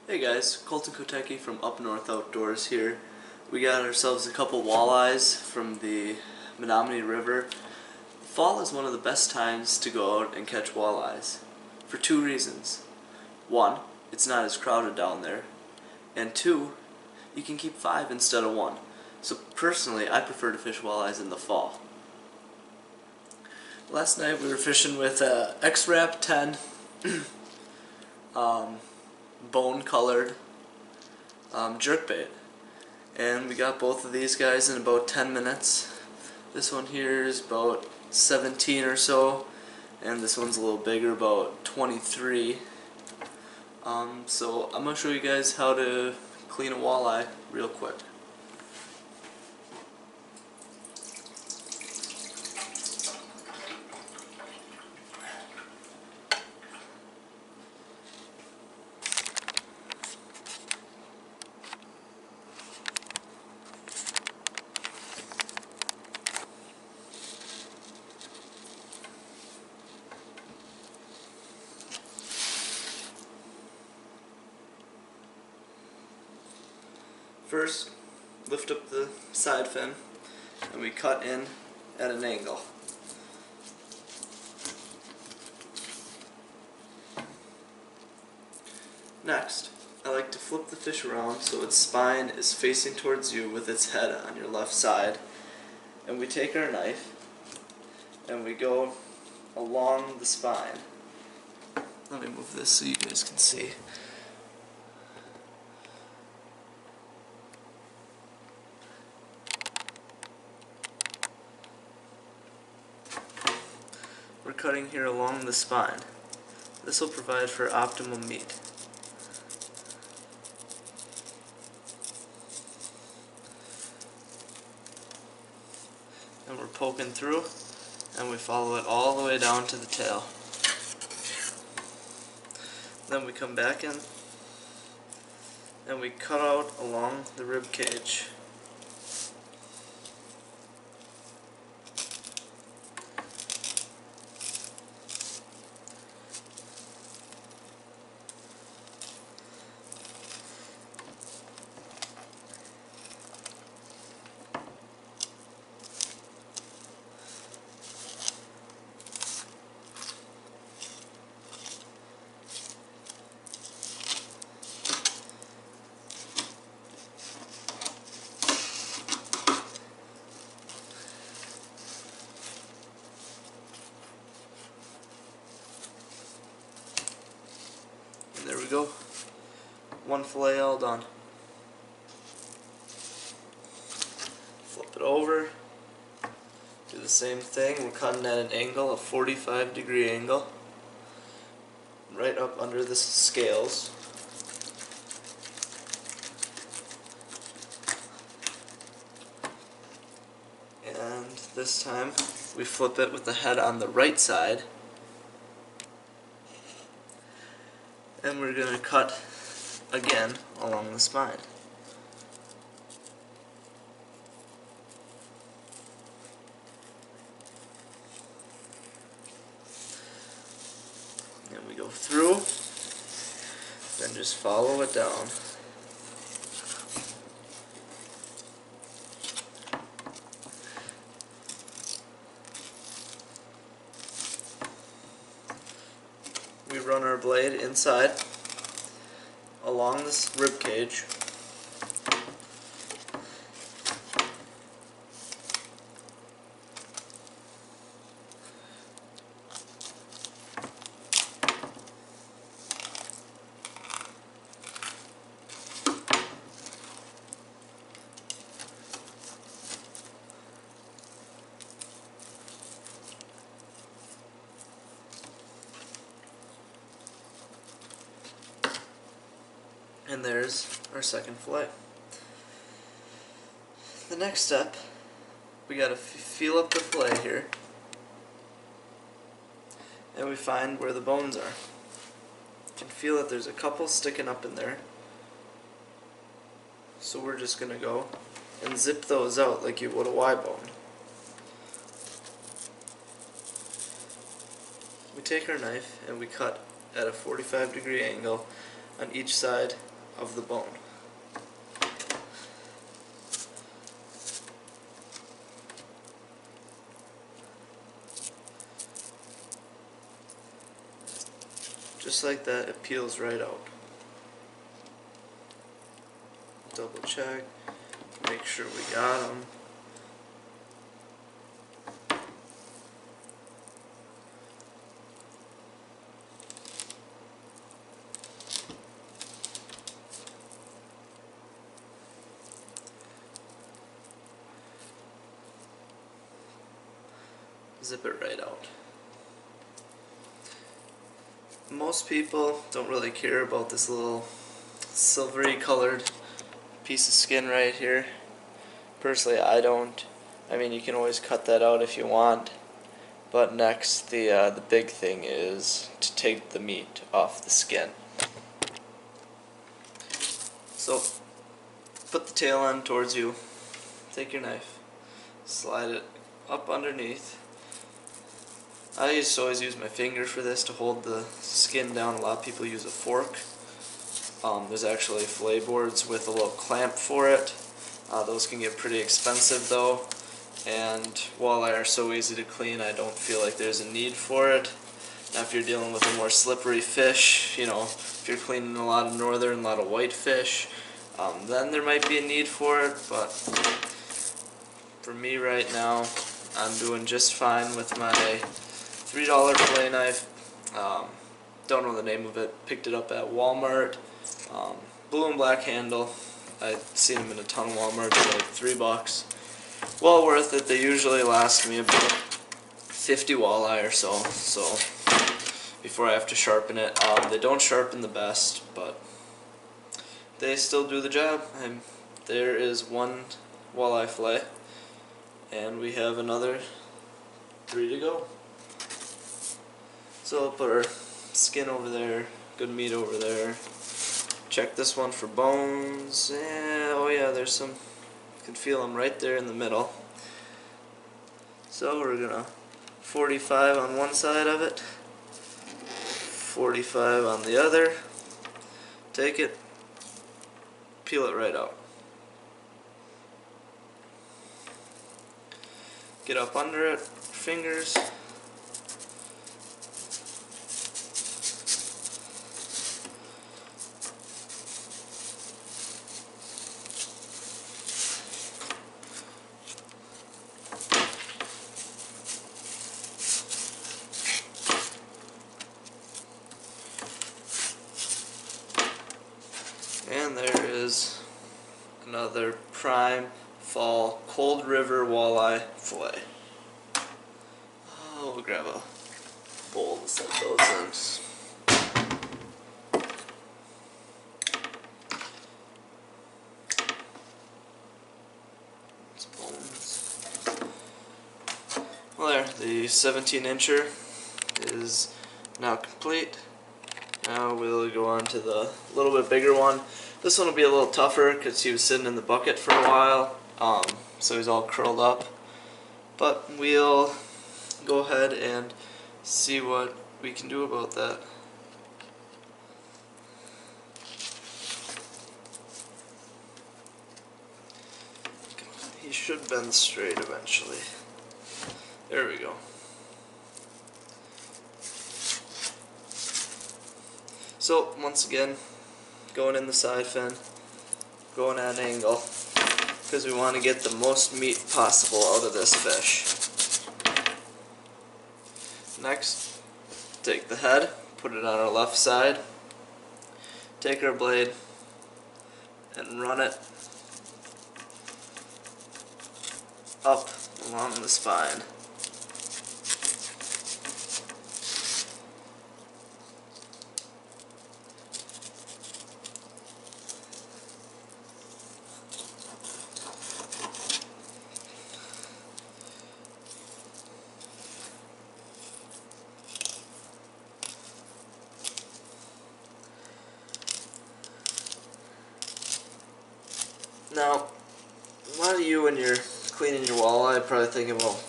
Hey guys, Colton Kotecki from Up North Outdoors here. We got ourselves a couple walleyes from the Menominee River. Fall is one of the best times to go out and catch walleyes for two reasons. One, it's not as crowded down there, and two, you can keep 5 instead of 1. So personally, I prefer to fish walleyes in the fall. Last night we were fishing with a X-Rap 10 bone-colored jerkbait, and we got both of these guys in about 10 minutes. This one here is about 17 or so, and this one's a little bigger, about 23. So I'm going to show you guys how to clean a walleye real quick. First, lift up the side fin and we cut in at an angle. Next, I like to flip the fish around so its spine is facing towards you with its head on your left side. And we take our knife and we go along the spine. Let me move this so you guys can see. We're cutting here along the spine. This will provide for optimum meat. And we're poking through, and we follow it all the way down to the tail. Then we come back in, and we cut out along the rib cage. And there we go. One fillet all done. Flip it over. Do the same thing. We're cutting at an angle, a 45-degree angle, right up under the scales. And this time we flip it with the head on the right side. And we're going to cut again along the spine. And we go through, then just follow it down. We run our blade inside along this rib cage. And there's our second fillet. The next step, we gotta feel up the fillet here, and we find where the bones are. You can feel that there's a couple sticking up in there, so we're just gonna go and zip those out like you would a Y bone. We take our knife and we cut at a 45-degree angle on each side of the bone. Just like that, it peels right out. Double check, make sure we got them. Zip it right out. Most people don't really care about this little silvery colored piece of skin right here. Personally, I don't. I mean, you can always cut that out if you want. But next, the big thing is to take the meat off the skin. So, put the tail end towards you. Take your knife, slide it up underneath. I used to always use my finger for this to hold the skin down. A lot of people use a fork. There's actually fillet boards with a little clamp for it. Those can get pretty expensive though, and walleye are so easy to clean, I don't feel like there's a need for it. Now if you're dealing with a more slippery fish, you know, if you're cleaning a lot of northern, a lot of whitefish, then there might be a need for it, but for me right now, I'm doing just fine with my $3 fillet knife. Don't know the name of it, picked it up at Walmart. Blue and black handle. I've seen them in a ton of Walmarts for like $3. Well worth it. They usually last me about 50 walleye or so before I have to sharpen it. They don't sharpen the best, but they still do the job. There is one walleye fillet, and we have another 3 to go. So I'll put our skin over there, good meat over there. Check this one for bones. Oh yeah, there's some, you can feel them right there in the middle. So we're gonna 45 on one side of it, 45 on the other. Take it, peel it right out. Get up under it, fingers. And there is another prime fall Cold River walleye fillet. Oh, we'll grab a bowl to set those in. It's bones. Well, there, the 17-incher is now complete. Now we'll go on to the little bit bigger one. This one will be a little tougher because he was sitting in the bucket for a while, so he's all curled up. But we'll go ahead and see what we can do about that. He should bend straight eventually. There we go. So, once again, going in the side fin, going at an angle, because we want to get the most meat possible out of this fish. Next, take the head, put it on our left side, take our blade, and run it up along the spine. Now, a lot of you when you're cleaning your walleye probably thinking, well,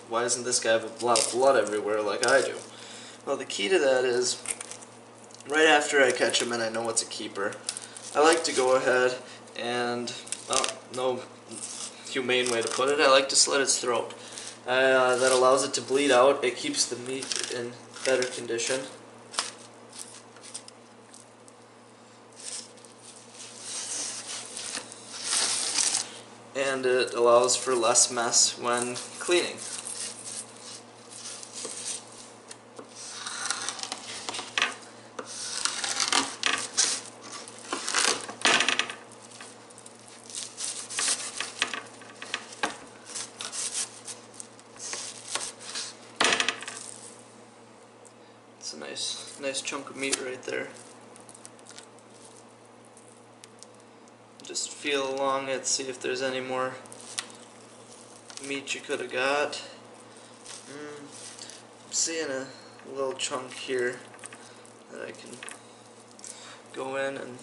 why doesn't this guy have a lot of blood everywhere like I do? Well, the key to that is, right after I catch him and I know it's a keeper, I like to go ahead and, well, no humane way to put it, I like to slit its throat. That allows it to bleed out. It keeps the meat in better condition. And it allows for less mess when cleaning. It's a nice chunk of meat right there. Just feel along it, see if there's any more meat you could have got. I'm seeing a little chunk here that I can go in and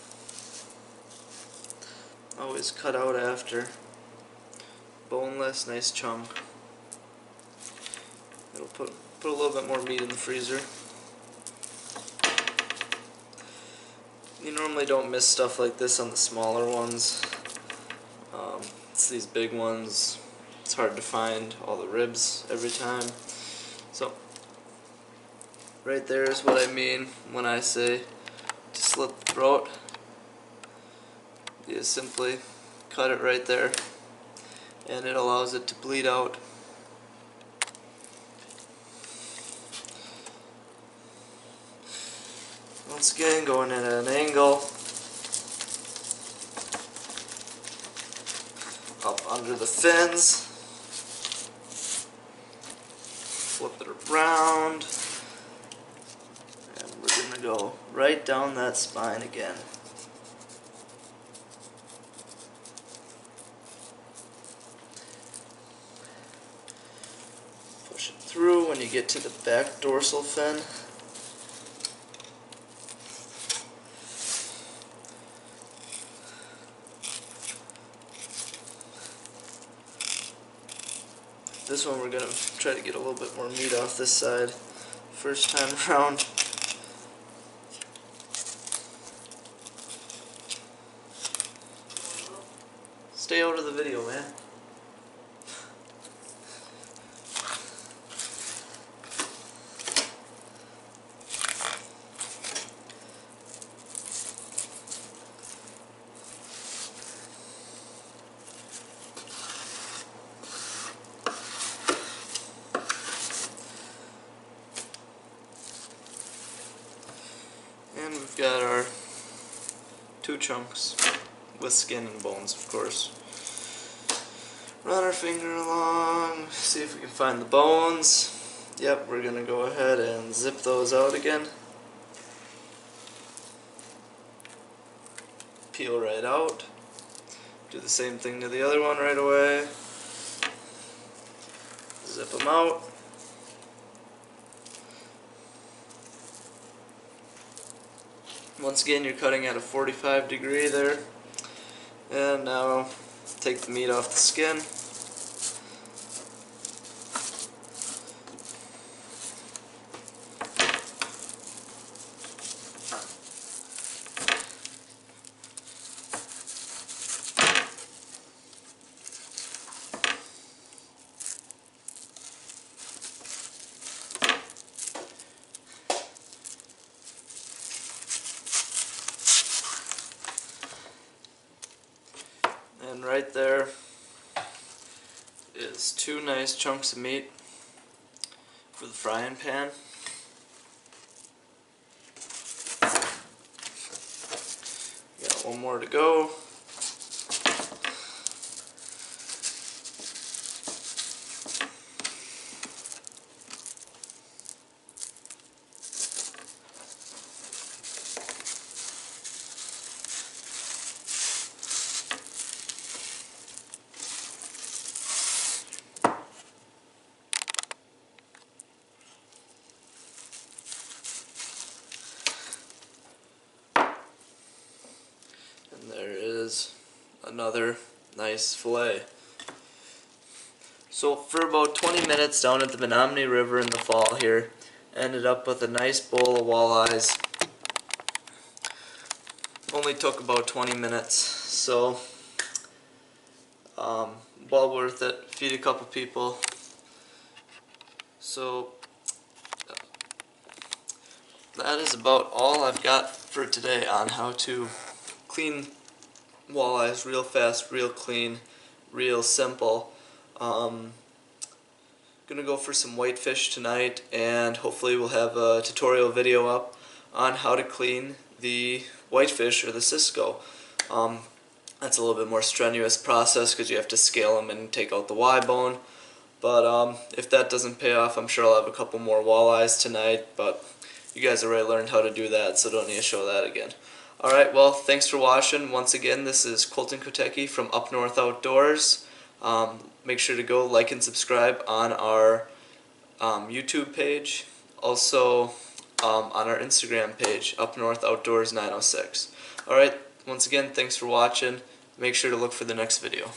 always cut out after. Boneless, nice chunk. It'll put a little bit more meat in the freezer. You normally don't miss stuff like this on the smaller ones. It's these big ones. It's hard to find all the ribs every time. So, right there is what I mean when I say to slit the throat. You simply cut it right there, and it allows it to bleed out. Once again, going in at an angle, up under the fins, flip it around, and we're going to go right down that spine again. Push it through when you get to the back dorsal fin. This one we're going to try to get a little bit more meat off this side first time around. Stay out of the video, man. And we've got our 2 chunks with skin and bones, of course. Run our finger along, see if we can find the bones. Yep, we're going to go ahead and zip those out again. Peel right out. Do the same thing to the other one right away. Zip them out. Once again, you're cutting at a 45 degree there. And now take the meat off the skin. And right there is 2 nice chunks of meat for the frying pan. Got 1 more to go. And there is another nice fillet. So for about 20 minutes down at the Menominee River in the fall here, ended up with a nice bowl of walleyes. only took about 20 minutes, so well worth it. Feed a couple people. So that is about all I've got for today on how to clean walleyes real fast, real clean, real simple. Gonna go for some whitefish tonight, and hopefully we'll have a tutorial video up on how to clean the whitefish or the Cisco. That's a little bit more strenuous process because you have to scale them and take out the Y bone. But if that doesn't pay off, I'm sure I'll have a couple more walleyes tonight. But you guys already learned how to do that, so don't need to show that again. Alright, well, thanks for watching. Once again, this is Colton Kotecki from Up North Outdoors. Make sure to go like and subscribe on our YouTube page, also on our Instagram page, Up North Outdoors 906. Alright, once again, thanks for watching. Make sure to look for the next video.